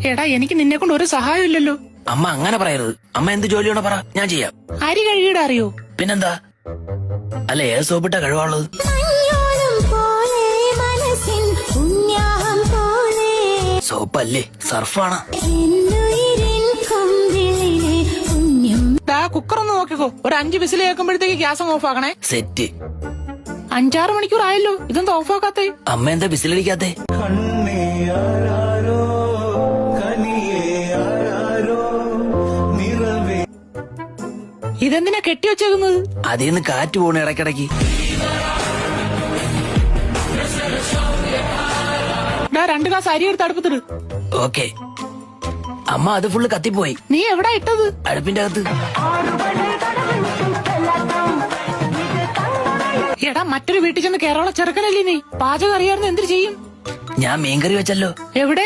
എടാ എനിക്ക് നിന്നെ കൊണ്ട് ഒരു സഹായം ഇല്ലല്ലോ. അമ്മ അങ്ങനെ പറയരുത്. അമ്മ എന്ത് ജോലിയാണോ പറ, ഞാൻ ചെയ്യാം. അരി കഴുകിയിടാ അറിയോ? പിന്നെന്താ? അല്ല, ഏത് സോപ്പിട്ടാ കഴിവാനുള്ളത്? സോപ്പല്ലേ, സർഫാണ്. കുക്കർ ഒന്ന് നോക്കിക്കോ. ഒരു 5 വിസിൽ കേൾക്കുമ്പോഴത്തേക്ക് ഗ്യാസ് ഓഫ് ആക്കണേ. സെറ്റ്. 5-6 മണിക്കൂർ ആയല്ലോ, ഇതെന്താ ഓഫ് ആക്കാത്തേ? അമ്മ എന്താ വിസിലടിക്കാത്തേ? ഇതെന്തിനാ കെട്ടി വെച്ചേക്കുന്നത്? അതീന്ന് കാറ്റ് പോണ ഇടയ്ക്കിടയ്ക്ക്. 2 ഗ്ലാസ് അരി എടുത്ത് അടുപ്പത്തിട്. ഓക്കെ. അമ്മ അത് ഫുള്ള് കത്തിപ്പോയി. നീ എവിടാ ഇട്ടത്? അടുപ്പിന്റെ അകത്ത്. എടാ മറ്റൊരു വീട്ടിൽ ചെന്ന് കേരള ചെറുക്കനല്ലേ നീ? പാചകം അറിയാവുന്ന എന്തിനു ചെയ്യും? ഞാൻ മീൻകറി വെച്ചല്ലോ. എവിടെ?